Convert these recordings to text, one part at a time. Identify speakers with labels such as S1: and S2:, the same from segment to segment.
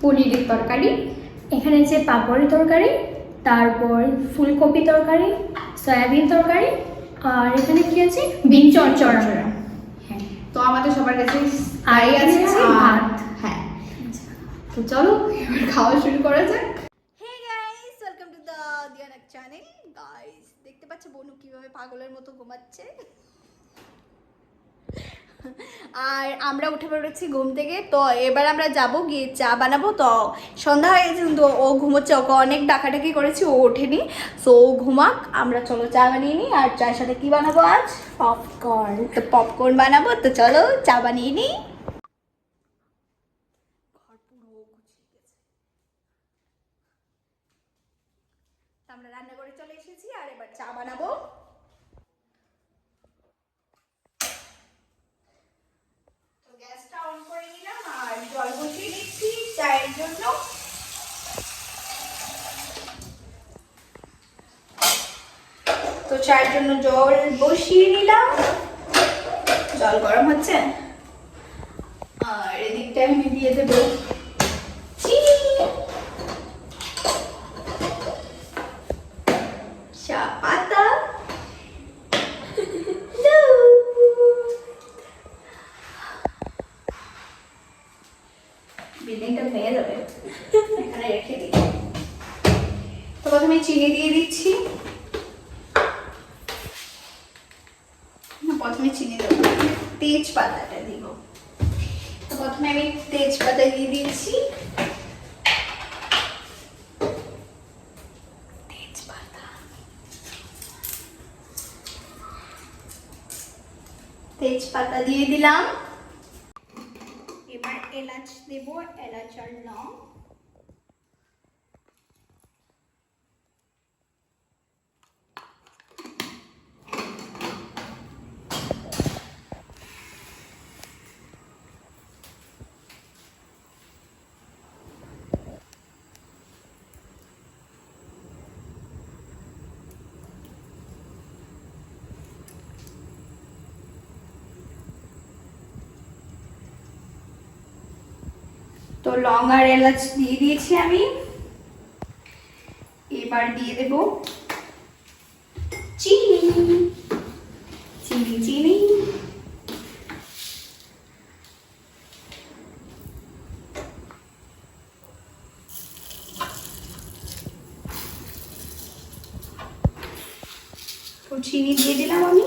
S1: পনিরের তরকারি, এখানে যে পাপড়ের তরকারি, তারপর ফুলকপি তরকারি, সয়াবিন তরকারি, আর এখানে কি আছে বিন চচ্চড়া।
S2: হ্যাঁ, তো আমাদের সবার কাছে
S1: আর
S2: আছে
S1: ভাত।
S2: হ্যাঁ, তো চলো এবার খাওয়া শুরু করা যাক। Hey guys, welcome to the দিয়ানাক চ্যানেল। গাইস, দেখতে পাচ্ছ বনু কিভাবে পাগলের মতো ঘুমাচ্ছে। আর আমরা উঠে পড়েছি ঘুম থেকে। তো এবার আমরা যাব গিয়ে চা বানাবো। তো সন্ধ্যা হয়ে গেছে কিন্তু ও ঘুমোচ্ছে, ওকে অনেক ডাকাডাকি করেছি, ও ওঠেনি। সো ও ঘুমাক, আমরা চলো চা বানিয়ে নিই। আর চায়ের সাথে কি বানাবো আজ? পপকর্ন। তো পপকর্ন বানাবো, তো চলো চা বানিয়ে নিই। ঘর পুরো গুছিয়ে গেছে। আমরা রান্নাঘরে চলে এসেছি আর এবার চা বানাবো। গ্যাসটা অন করে নিলাম আর জল বসিয়ে দিচ্ছি চায়ের জন্য। তো চায়ের জন্য জল বসিয়ে নিলাম, জল গরম হচ্ছে। আর এদিকটায় আমি দিয়ে দেবো চিনি, চা পাতা, বিল্ডিংটা ভেঙে যাবে, এখানে রেখে দিই। তো প্রথমে চিনি দিয়ে দিচ্ছি। প্রথমে চিনি দেবো, তেজপাতাটা দিব। তো প্রথমে আমি তেজপাতা দিয়ে দিচ্ছি। তেজপাতা দিয়ে দিলাম। এবার এলাচ দেব, এলাচ আর লং। তো লং আর এলাচ দিয়ে দিয়েছি আমি। এবার দিয়ে দেব চিনি, চিনি চিনি। তো চিনি দিয়ে দিলাম আমি,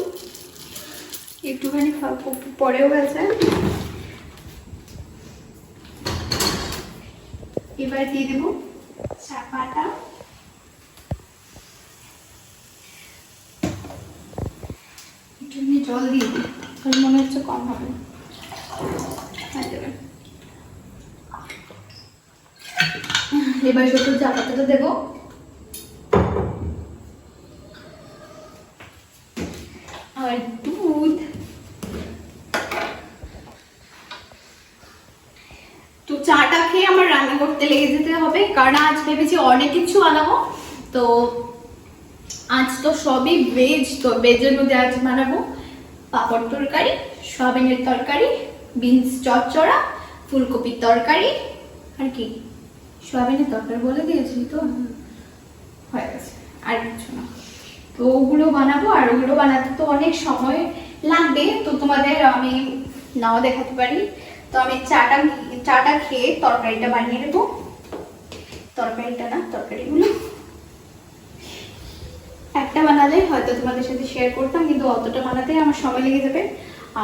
S2: একটুখানি পরেও গেছে। এবার দিয়ে দেবো চা পাতা, একটু জল দিয়ে দিই, কারণ মনে হচ্ছে কম হবে। এবার শুধু চা পাতাটা দেবো। আর দুধ। তো চাটা খেয়ে আমার রান্না করতে লেগে যেতে হবে, কারণ আজ ভেবেছি অনেক কিছু বানাবো। তো আজ তো সবই ভেজ, তো ভেজের মধ্যে আজ বানাবো পাপড় তরকারি, সয়াবিনের তরকারি, বিনস চচ্চড়া, ফুলকপির তরকারি, আর কি সয়াবিনের তরকারি বলে দিয়েছি তো, হয়ে গেছে, আর কিছু না। তো ওগুলো বানাবো, আর ওগুলো বানাতে তো অনেক সময় লাগবে, তো তোমাদের আমি নাও দেখাতে পারি। তো আমি চাটা খেয়ে তরকারিটা বানিয়ে দেবো। তরকারিগুলো একটা বানালে হয়তো তোমাদের সাথে শেয়ার করতাম, কিন্তু অতটা বানাতে আমার সময় লেগে যাবে।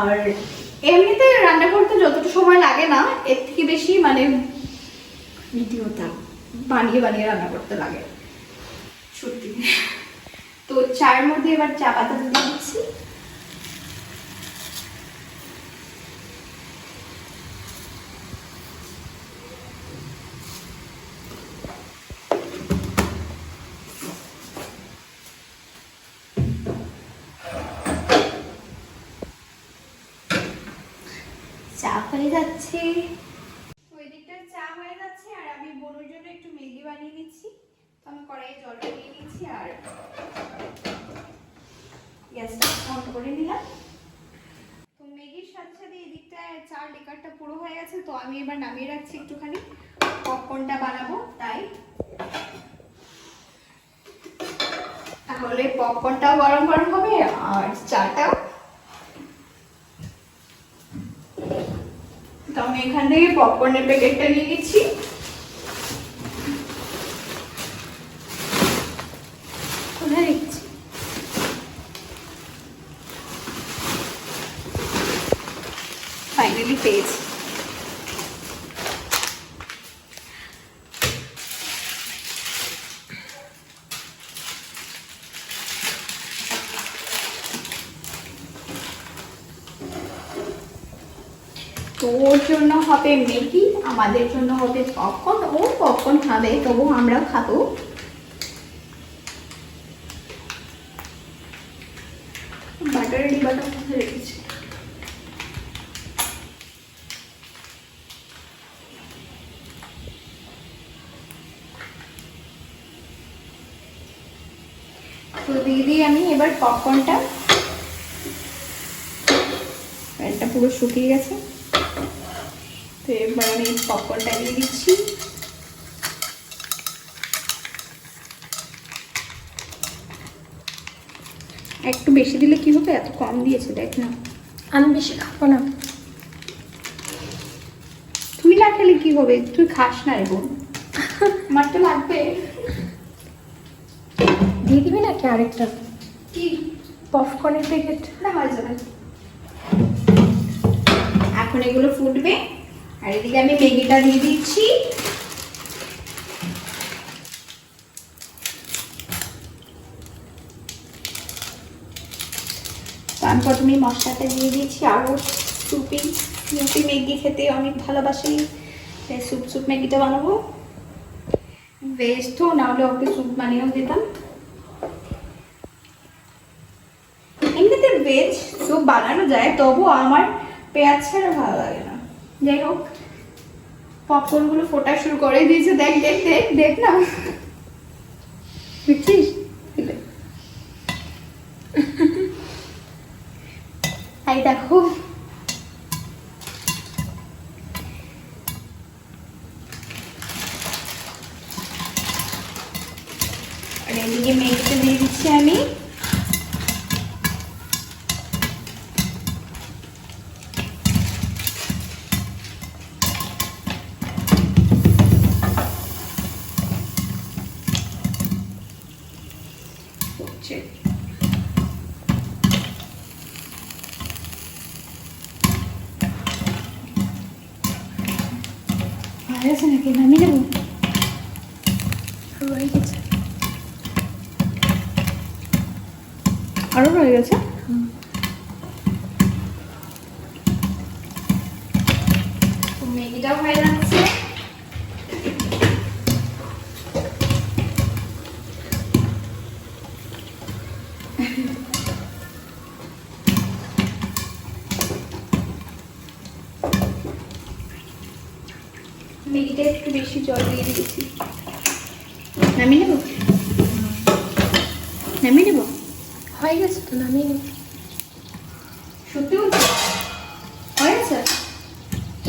S2: আর এমনিতে রান্না করতে যতটা সময় লাগে না, এর থেকে বেশি মানে ভিডিওটা বানিয়ে বানিয়ে রান্না করতে লাগে সত্যি। তো চায়ের মধ্যে এবার চা পাতা দিয়ে দিচ্ছি। চা হয়ে যাচ্ছে, ওই দিকটা চা হয়ে যাচ্ছে, আর আমি বোনের জন্য একটু ম্যাগি বানিয়ে নিচ্ছি। তো আমি কড়াইয়ে জলটা দিয়ে নিচ্ছি আর গ্যাসটা অন করে নিলাম। তো ম্যাগির সাথে সাথে এই দিকটায় চার লিকারটা পুরো হয়ে গেছে, তো আমি এবার নামিয়ে রাখছি একটুখানি। পপকর্ন বটলে পপকর্নটাও গরম গরম হবে আর চাটাও। তো আমি এখান থেকে পপকর্নের প্যাকেটটা নিয়ে নিচ্ছি।
S1: কোথায় রেখেছি?
S2: ফাইনালি পেয়েছি। তোর জন্য হবে ম্যাগি, আমাদের জন্য হবে পপকর্ন। ও পপকর্ন খাবে, তবু আমরাও খাবো। বাটারের ডিবাটা কোথায় রেখেছি? তো দিয়ে দিই আমি এবার পপকর্নটা। প্যানটা পুরো শুকিয়ে গেছে, তো এবার আমি পপকর্নটা দিয়ে দিচ্ছি। একটু বেশি দিলে কি হবে, এত কম দিয়েছে দেখ না।
S1: আমি বেশি খাবো না।
S2: তুই না খেলে কি হবে, তুই খাস না রে বোন। আমার তো লাগবে।
S1: দিয়ে দিবি নাকি আরেকটা
S2: কি?
S1: পপকর্নের প্যাকেট?
S2: না, হয়ে যাবে। এখন এগুলো ফুটবে আর এদিকে আমি ম্যাগিটা দিয়ে দিচ্ছি। তারপর তুমি মশলাটা দিয়ে দিয়েছি। আরও সুপি ম্যাগি খেতে অনেক ভালোবাসি, তাই স্যুপ ম্যাগিটা বানাবো। ভেজ তো না হলে ওকে স্যুপ বানিয়েও দিতাম। এমনিতে ভেজ স্যুপ বানানো যায়, তবু আমার পেঁয়াজ ছাড়া ভালো লাগে না। যাই হোক, পপকর্নগুলো ফোটা শুরু করে দিয়েছে। দেখ দেখ দেখ দেখ না, দেখছিস? এই দেখো, আর এদিকে ম্যাগিটা দিয়ে দিচ্ছি আমি। ভালো আছে নাকি? নামিয়ে নেবো।
S1: রয়ে গেছে।
S2: আরো রয়ে গেছে। ম্যাগিটাও হয়ে যাচ্ছে। ম্যাগিটা একটু বেশি জল দিয়ে দিয়েছি। নামিয়ে নেবো, নামিয়ে নেবো।
S1: হয়ে গেছে তো, নামিয়ে নিই।
S2: সত্যি বলছি হয়ে গেছে।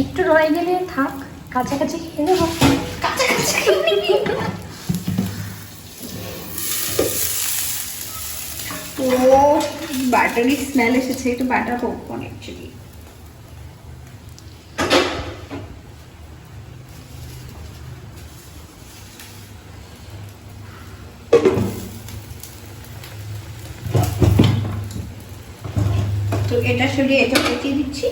S1: একটু রয়ে গেলে থাক, কাছাকাছি খেয়ে নেবো।
S2: কাছাকাছি খেয়ে নিবি। পুরো বাটারি স্মেল এসেছে, একটু বাটার পপকর্ন অ্যাকচুয়ালি। তো এটা সরিয়ে এটা কেটে দিচ্ছি।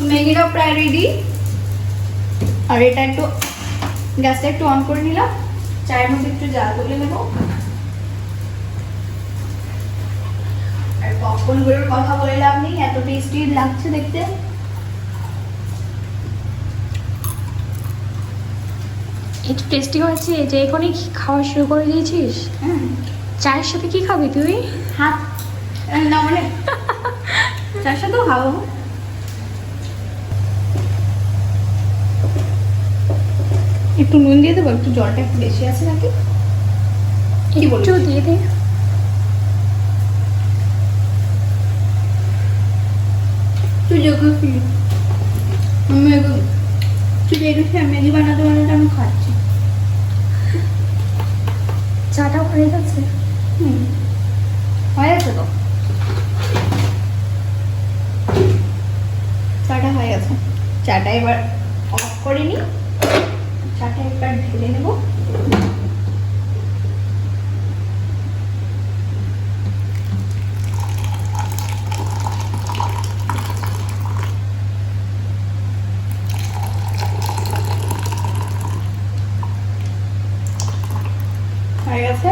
S2: ম্যাগিটা প্রায় রেডি। আর এটা একটু গ্যাসটা একটু অন করে নিলাম, চায়ের মধ্যে একটু জাল তুলে নেব। আর পপকর্নগুলোর কথা বলে লাভ নেই, এত টেস্টি লাগছে দেখতে।
S1: একটু টেস্টি হয়েছে যে এখনই খাওয়া শুরু করে দিয়েছিস। চায়ের সাথে কি খাবি তুই?
S2: হাত না মানে চার সাথেও খাবো। একটু নুন দিয়ে দেবো, একটু জলটা একটু বেশি আছে নাকি? কি বলছো?
S1: একটু দিয়ে দে।
S2: তুই দেখে ফিরি তুই দেখেছি ম্যাগি বানাতে বানাতে আমি খাচ্ছি।
S1: চাটা হয়ে গেছে।
S2: হয়ে গেছে তো, চাটা হয়ে গেছে। চাটা এবার অফ করে নিই, চাটা এবার ঢেলে নেব। হয়ে গেছে।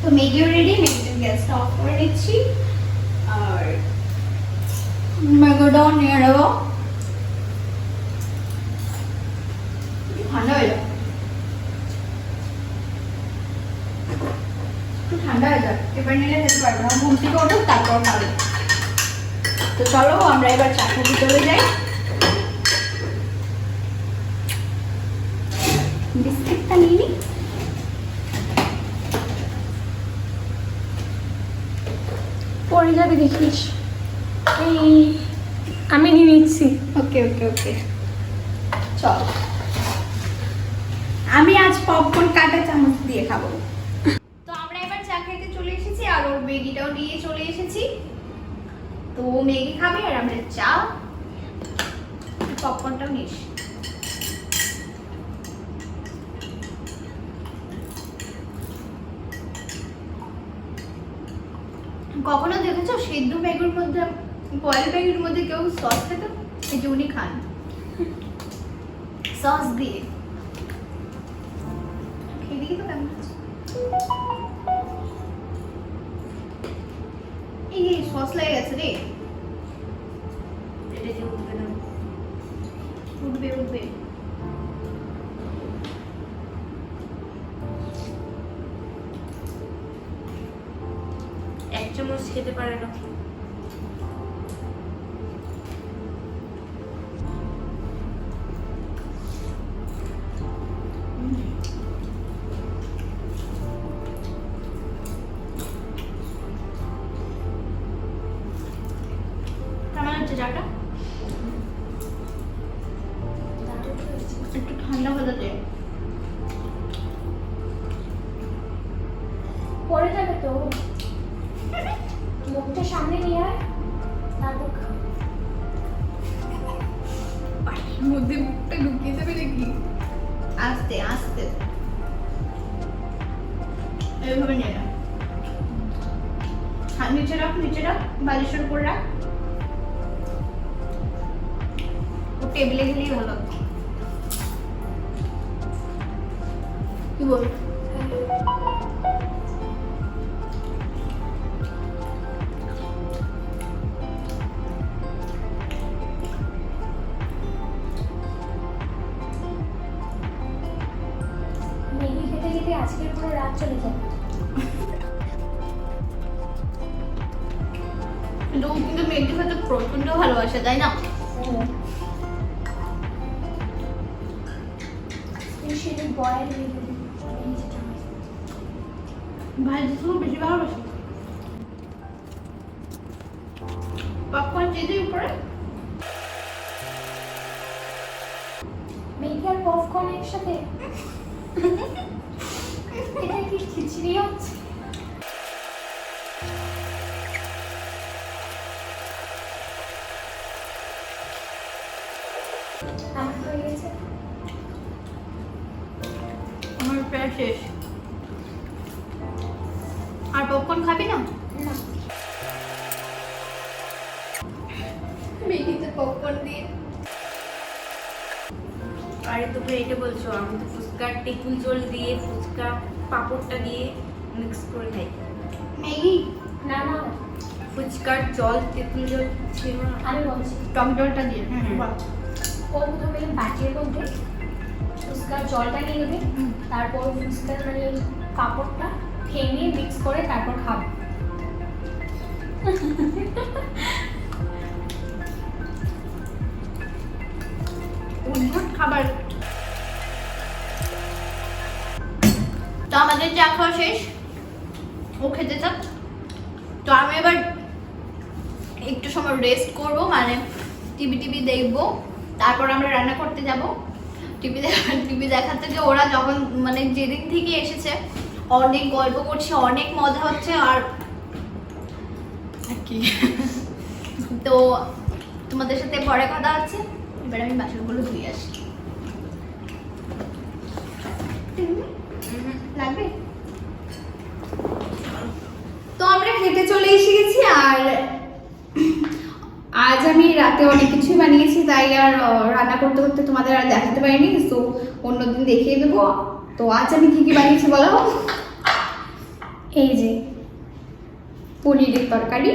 S2: তো ম্যাগিও রেডি, ম্যাগিটা গ্যাসটা অফ করে নিচ্ছি আর ম্যাগিটাও নিয়ে নেব। ঠান্ডা হয়ে যাক, একটু ঠান্ডা হয়ে যাক, এবার নিলে খেতে পারবো না। ঘুম থেকে ওঠো তারপর খাবে। তো চলো আমরা এবার চাটার ভিতরে যাই। বিস্কিটটা নিয়ে নিই।
S1: পরে যাবে দেখিস। এই আমি নিয়ে নিচ্ছি।
S2: ওকে ওকে ওকে চল। আমি আজ পপকর্ন কাটা চামচ দিয়ে খাবো। তো আমরা এবার চা খেতে চলে এসেছি আর ওর ম্যাগিটাও নিয়ে চলে এসেছি। তো ও ম্যাগি খাবে আর আমরা চা, পপকর্নটাও নিস। কখনো দেখেছো সিদ্ধ ম্যাগির মধ্যে, বয়েল ম্যাগির মধ্যে কেউ সস খেতে? এই যে উনি খান সস দিয়ে। খেয়ে দেখি তো কেমন আছে। এই সস লেগে গেছে রে। এটা যে উঠবে না, উঠবে উঠবে।
S3: এক চামচ খেতে পারে না।
S2: কেমন হচ্ছে চাটা? একটু ঠান্ডা হতে দে।
S1: পরে যাবে তো, মুখটা সামনে নিয়ে আয়, তারপর খা।
S2: পাটির মধ্যে মুখটা ঢুকিয়ে দেবে নাকি? আস্তে আস্তে এইভাবে নিয়ে না। হাত নিচে রাখ, নিচে রাখ, বালিশের উপর রাখ। ও টেবিলে গেলেই ভালো। কি বল?
S1: ম্যাগি খেতে খেতে আজকের পুরো রাত চলে যাবে।
S2: কিন্তু ও কিন্তু ম্যাগি খেতে প্রচন্ড ভালোবাসে, তাই না?
S1: স্পেশালি বয়েল
S2: ভাজি তো বেশি ভালোবাসে। পপকর্ন চিজের উপরে
S1: ম্যাগি আর পপকর্ন একসাথে, এটা কি খিচড়ি হচ্ছে? আমার হয়ে গেছে।
S2: আমার প্রায় শেষ। আর পপকর্ন খাবি না?
S1: না,
S2: ম্যাগিতে পপকর্ন দিয়ে।
S3: আরে তোমরা এটা বলছো, আমি তো ফুচকা টেকুল জল দিয়ে ফুচকা পাঁপড়টা দিয়ে মিক্স করে খাই।
S2: ম্যাগি
S1: না না,
S3: ফুচকার জল তেঁতুল জল ছিল না?
S1: আমি বলছি
S2: টক জলটা দিয়ে। বাহ।
S1: ও প্রথমে বাটির মধ্যে ফুচকার জলটা নিয়ে নেবে, তারপর ফুচকার মানে কাপড়টা ভেঙে মিক্স করে তারপর খাবে।
S2: উদ্ভট খাবার। আমাদের চা খাওয়া শেষ, ও খেতে থাক। তো আমি এবার একটু সময় রেস্ট করব, মানে টিভি দেখবো, তারপর আমরা রান্না করতে যাব। টিভি দেখার থেকে ওরা যখন মানে যেদিন থেকে এসেছে অনেক গল্প করছে, অনেক মজা হচ্ছে। আর কি তো তোমাদের সাথে পরে কথা হচ্ছে। এবার আমি বাসনগুলো ধুয়ে আসি। লাগবে? তো আমরা খেতে চলে এসে গেছি। আর আজ আমি রাতে অনেক কিছু বানিয়েছি, তাই আর রান্না করতে করতে তোমাদের আর দেখাতে পারিনি, তো অন্যদিন দেখিয়ে দেবো। তো আজ আমি কি কি বানিয়েছি বলো?
S1: এই যে
S2: পনিরের তরকারি,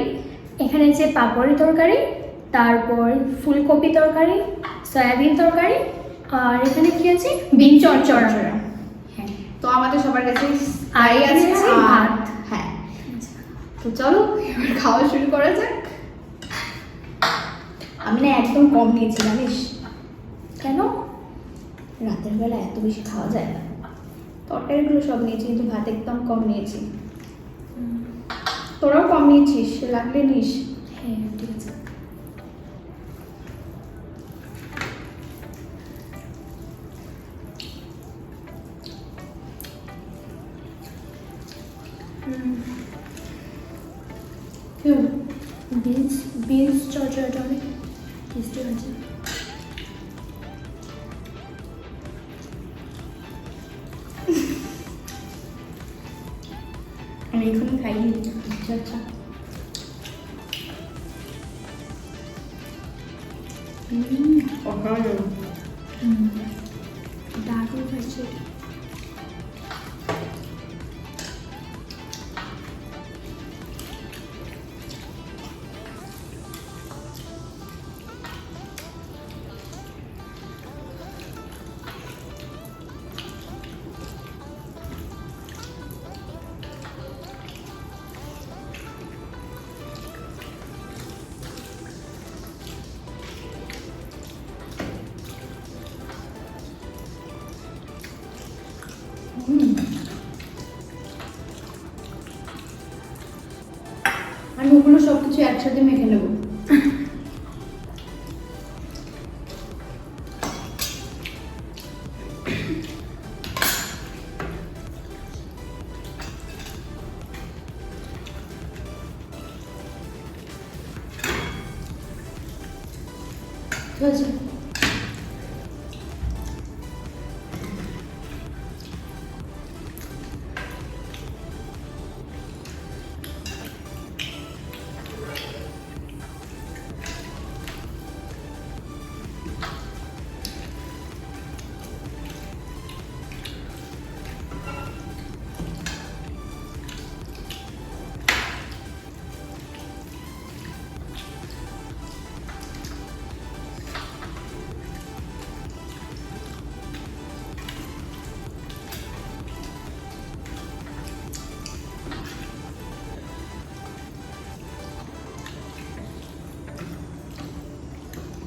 S1: এখানে যে পাপড়ি তরকারি, তারপর ফুলকপি তরকারি, সয়াবিন তরকারি, আর এখানে কি আছে বিন চচ্চড়া।
S2: হ্যাঁ, তো আমাদের সবার কাছে
S1: আর
S2: আই আছে
S1: আছে
S2: আর
S1: ভাত।
S2: হ্যাঁ, তো চলো এবার খাওয়া শুরু করা যাক। আমি না একদম কম নিয়েছি জানিস,
S1: কেন?
S2: রাতের বেলা এত বেশি খাওয়া যায় না। তরকারিগুলো সব নিয়েছি, কিন্তু ভাত একদম কম নিয়েছি। তোরাও কম নিয়েছিস, লাগলে নিস।
S1: হ্যাঁ ঠিক আছে। বিনস চচ্চড়াটা অনেক টেস্টি হয়েছে।
S2: আমি এখনো খাইনি। আচ্ছা আচ্ছা,
S1: দারুণ হয়েছে।
S2: আমি ওগুলো সব কিছু একসাথে মেখে নেব।
S1: ঠিক আছে।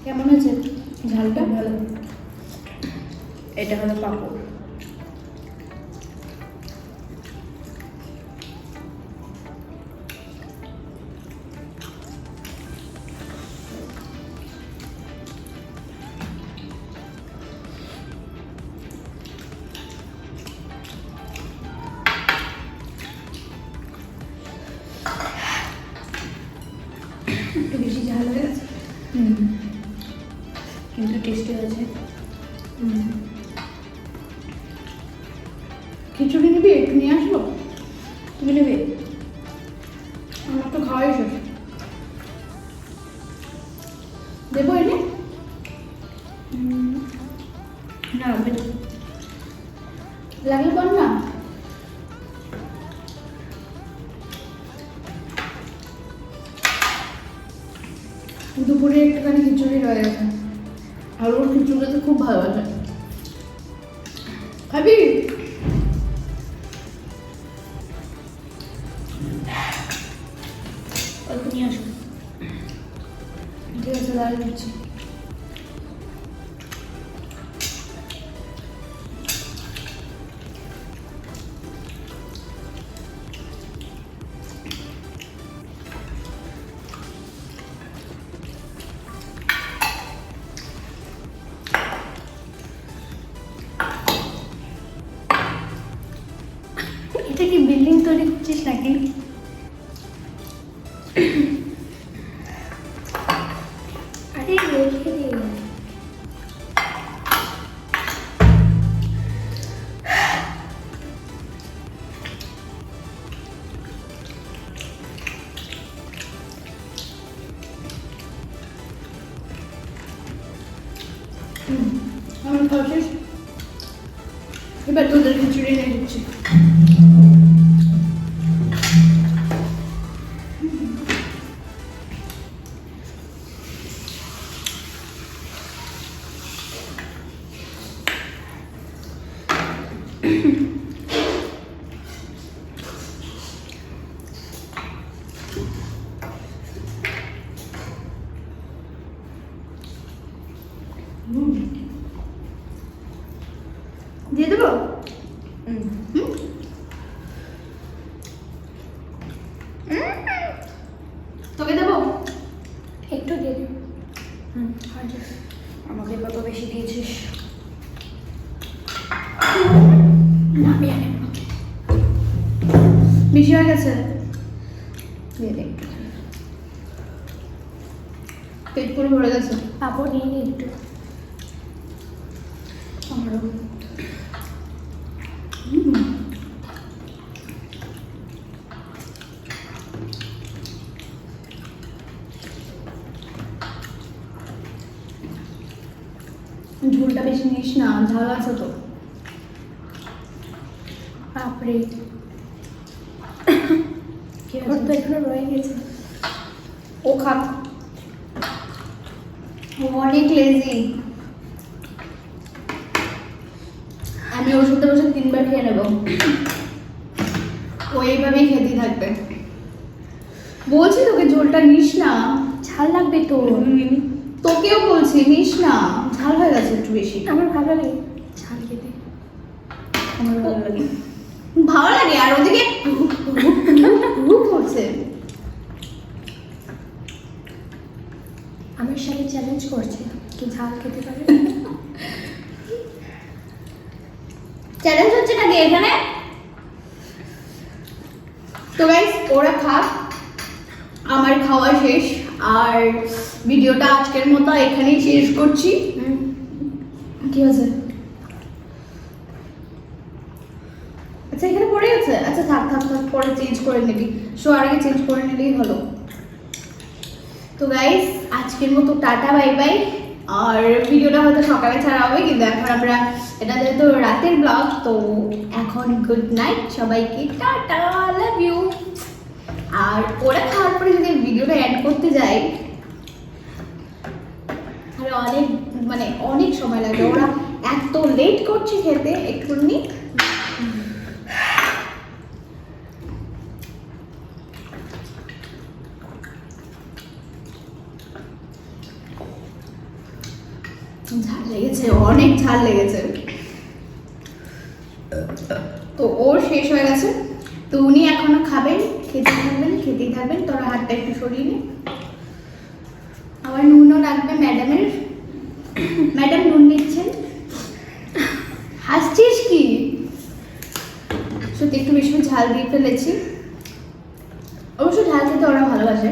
S2: কেমন আছে ঝালটা? ভালো। এটা হলো পাঁপড়। একটু বেশি ঝাল হয়ে গেছে, কিন্তু টেস্টি হয়েছে। খিচুড়ি নিবি? একটু নিয়ে আসবো? তুমি নেবে? আমার তো খাওয়াই শেষ। দেবো এনে? না লাগলে বল না। দুপুরে একটুখানি খিচুড়ি রয়ে গেছে, আর ওর খিচুড়িতে খুব ভালোবাসে। খাবি? অল্প নিয়ে আসো। ঠিক আছে, দাঁড়িয়ে দিচ্ছি।
S1: দে রেখে দে।
S2: আমার খাওয়া শেষ, এবার তোদের খিচুড়ি নিয়ে দিচ্ছি। দিয়ে দেবো? তোকে দেবো?
S1: একটু দিয়ে দে।
S3: আমাকে কত বেশি দিয়েছিস?
S1: নামিয়ে নে।
S2: বেশি হয়ে গেছে, দিয়ে দে। পেট পুরো ভরে গেছে।
S1: পাপড় নিয়ে নে একটু।
S2: আমারও। ঝোলটা বেশি নিস না, ঝাল আছে তো।
S1: বাপরে,
S2: কি
S1: ওর তো এখনো রয়ে গেছে।
S2: ও খাক, ও অনেক লেজি। আমি ওর সাথে বসে 3 বার খেয়ে নেব, ও এইভাবেই খেতেই থাকবে। বলছি তোকে ঝোলটা নিস না,
S1: ঝাল লাগবে তো।
S2: তোকেও বলছি নিস না, ঝাল হয়ে গেছে একটু বেশি।
S1: আমার ভালো লাগে ঝাল খেতে।
S2: আমার ভালো লাগে, ভালো লাগে। আর ওদিকে করছে।
S1: আমার সাথে চ্যালেঞ্জ করছে কি ঝাল খেতে পারে।
S2: চ্যালেঞ্জ হচ্ছে নাকি এখানে? তো গাইস ওরা খাক, আমার খাওয়া শেষ। আর ভিডিওটা আজকের মতো এখানেই শেষ করছি। কি হয়েছে? আচ্ছা এখানে পড়ে গেছে। আচ্ছা থাক থাক থাক, পরে চেঞ্জ করে নিবি, শোয়ার আগে চেঞ্জ করে নিলেই হলো। তো গাইস আজকের মতো টাটা বাই বাই। আর ভিডিওটা হয়তো সকালে ছাড়া হবে, কিন্তু এখন আমরা, এটা যেহেতু রাতের ব্লগ, তো এখন গুড নাইট সবাইকে, টাটা, লাভ ইউ। আর ওরা খাওয়ার পরে যদি ভিডিওটা অ্যাড করতে যাই তাহলে অনেক মানে অনেক সময় লাগে। ওরা এত লেট করছে খেতে, একটুখানি ঝাল লেগেছে, অনেক ঝাল লেগেছে। তো ওর শেষ হয়ে গেছে, তো উনি এখনো খাবেন, খেতেই থাকবেন। তোরা হাতটা একটু সরিয়ে নে। আবার নুনও লাগবে ম্যাডামের, ম্যাডাম নুন নিচ্ছেন। হাসছিস কি? সত্যি একটু বেশি ঝাল দিয়ে ফেলেছি, অবশ্য ঝাল খেতে ওরা ভালোবাসে।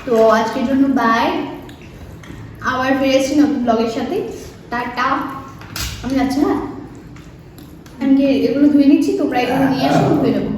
S2: তো আজকের জন্য বাই, আবার ফিরে এসেছি নতুন ব্লগের সাথে। টাটা, আমি যাচ্ছি। হ্যাঁ আমি এগুলো ধুয়ে নিচ্ছি, তোমরা এগুলো নিয়ে আসো, ধুয়ে নেবো।